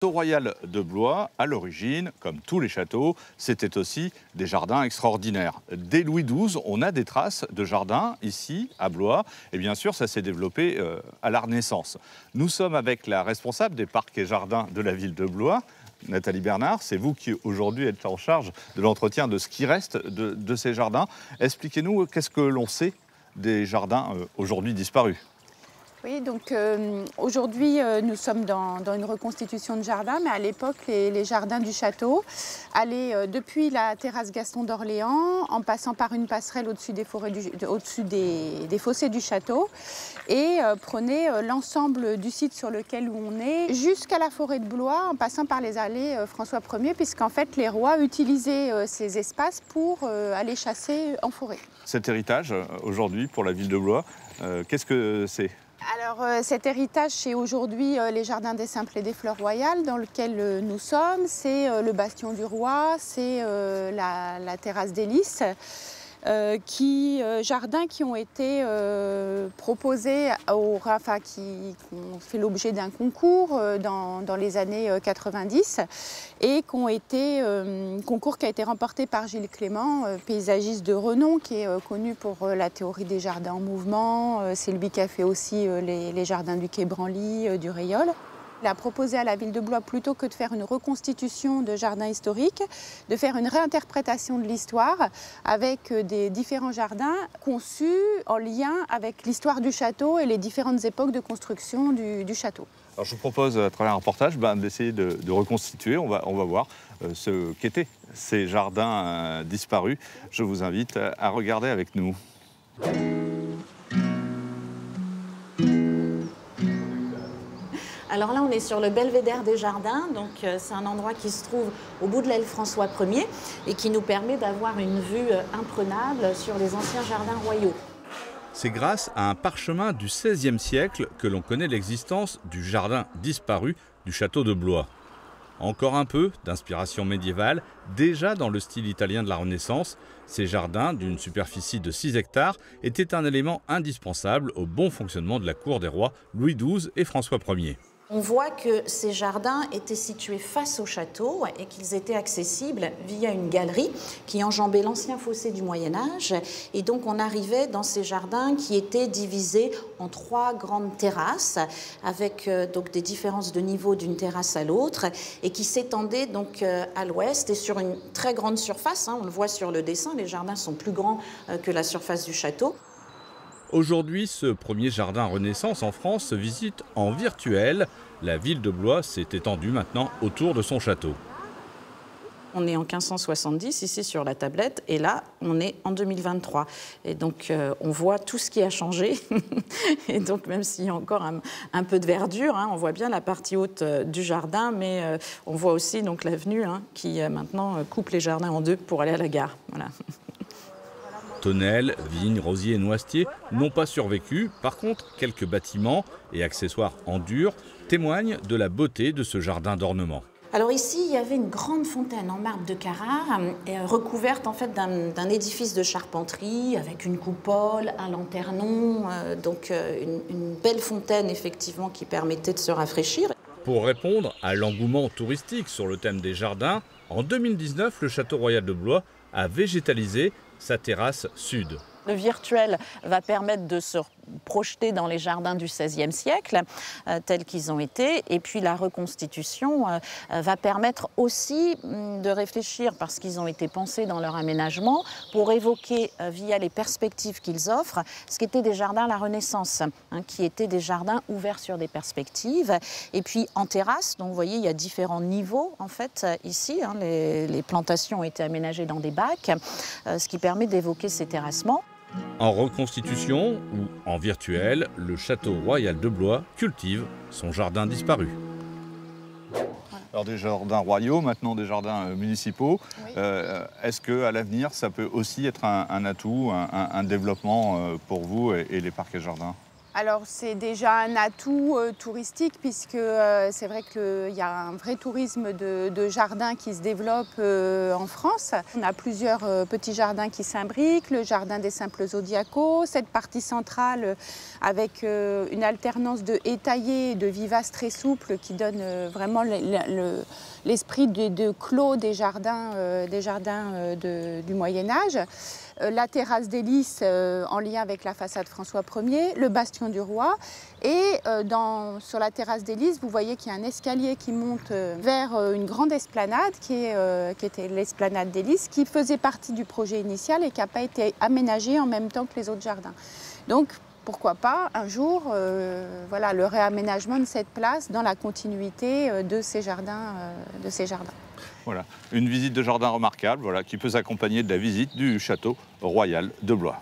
Le château royal de Blois, à l'origine, comme tous les châteaux, c'était aussi des jardins extraordinaires. Dès Louis XII, on a des traces de jardins ici, à Blois, et bien sûr, ça s'est développé à la Renaissance. Nous sommes avec la responsable des parcs et jardins de la ville de Blois, Nathalie Bernard. C'est vous qui, aujourd'hui, êtes en charge de l'entretien de ce qui reste de ces jardins. Expliquez-nous, qu'est-ce que l'on sait des jardins aujourd'hui disparus ? Oui, donc aujourd'hui, nous sommes dans une reconstitution de jardin, mais à l'époque, les jardins du château allaient depuis la terrasse Gaston d'Orléans, en passant par une passerelle au-dessus des fossés du château, et prenaient l'ensemble du site sur lequel on est, jusqu'à la forêt de Blois, en passant par les allées François Ier, puisqu'en fait, les rois utilisaient ces espaces pour aller chasser en forêt. Cet héritage, aujourd'hui, pour la ville de Blois, qu'est-ce que c'est ? Alors cet héritage, c'est aujourd'hui les jardins des Simples et des Fleurs Royales dans lequel nous sommes. C'est le Bastion du Roi, c'est la terrasse des Lys. Jardins qui ont été proposés qui ont fait l'objet d'un concours dans les années 90 et concours qui a été remporté par Gilles Clément, paysagiste de renom, qui est connu pour la théorie des jardins en mouvement. C'est lui qui a fait aussi les jardins du Quai Branly, du Rayol. Il a proposé à la ville de Blois, plutôt que de faire une reconstitution de jardins historiques, de faire une réinterprétation de l'histoire avec des différents jardins conçus en lien avec l'histoire du château et les différentes époques de construction du château. Alors je vous propose, à travers un reportage, d'essayer de reconstituer. On va voir ce qu'étaient ces jardins disparus. Je vous invite à regarder avec nous. Alors là, on est sur le belvédère des jardins, donc c'est un endroit qui se trouve au bout de l'aile François Ier et qui nous permet d'avoir une vue imprenable sur les anciens jardins royaux. C'est grâce à un parchemin du XVIe siècle que l'on connaît l'existence du jardin disparu du château de Blois. Encore un peu d'inspiration médiévale, déjà dans le style italien de la Renaissance, ces jardins d'une superficie de 6 hectares étaient un élément indispensable au bon fonctionnement de la cour des rois Louis XII et François Ier. On voit que ces jardins étaient situés face au château et qu'ils étaient accessibles via une galerie qui enjambait l'ancien fossé du Moyen-Âge. Et donc on arrivait dans ces jardins qui étaient divisés en 3 grandes terrasses avec donc des différences de niveau d'une terrasse à l'autre et qui s'étendaient donc à l'ouest et sur une très grande surface. On le voit sur le dessin, les jardins sont plus grands que la surface du château. Aujourd'hui, ce premier jardin Renaissance en France se visite en virtuel. La ville de Blois s'est étendue maintenant autour de son château. On est en 1570 ici sur la tablette et là on est en 2023 et donc on voit tout ce qui a changé et donc même s'il y a encore un peu de verdure, on voit bien la partie haute du jardin, mais on voit aussi donc l'avenue qui maintenant coupe les jardins en deux pour aller à la gare. Voilà. Tonnelles, vignes, rosiers et noisetiers n'ont pas survécu. Par contre, quelques bâtiments et accessoires en dur témoignent de la beauté de ce jardin d'ornement. Alors ici, il y avait une grande fontaine en marbre de Carrare, recouverte en fait d'un édifice de charpenterie avec une coupole, un lanternon, donc une belle fontaine effectivement qui permettait de se rafraîchir. Pour répondre à l'engouement touristique sur le thème des jardins, en 2019, le château royal de Blois a végétalisé sa terrasse sud. Le virtuel va permettre de se projeter dans les jardins du XVIe siècle, tels qu'ils ont été. Et puis la reconstitution va permettre aussi de réfléchir, parce qu'ils ont été pensés dans leur aménagement, pour évoquer via les perspectives qu'ils offrent, ce qu'étaient des jardins à la Renaissance, qui étaient des jardins ouverts sur des perspectives. Et puis en terrasse, donc vous voyez, il y a différents niveaux en fait ici. Les plantations ont été aménagées dans des bacs, ce qui permet d'évoquer ces terrassements. En reconstitution ou en virtuel, le château royal de Blois cultive son jardin disparu. Alors des jardins royaux, maintenant des jardins municipaux. Oui. Est-ce qu'à l'avenir, ça peut aussi être un atout, un développement pour vous et les parcs et jardins ? Alors c'est déjà un atout touristique puisque c'est vrai qu'il y a un vrai tourisme de jardin qui se développe en France. On a plusieurs petits jardins qui s'imbriquent, le jardin des simples zodiacaux, cette partie centrale avec une alternance de haies taillées et de vivaces très souples qui donne vraiment l'esprit de clos des jardins du Moyen-Âge. La terrasse des Lys en lien avec la façade François Ier, le bastion du roi. Et sur la terrasse des Lys, vous voyez qu'il y a un escalier qui monte vers une grande esplanade qui était l'esplanade des Lys, qui faisait partie du projet initial et qui n'a pas été aménagée en même temps que les autres jardins. Donc, pourquoi pas un jour voilà, le réaménagement de cette place dans la continuité de ces jardins. Voilà, une visite de jardin remarquable voilà, qui peut s'accompagner de la visite du château royal de Blois.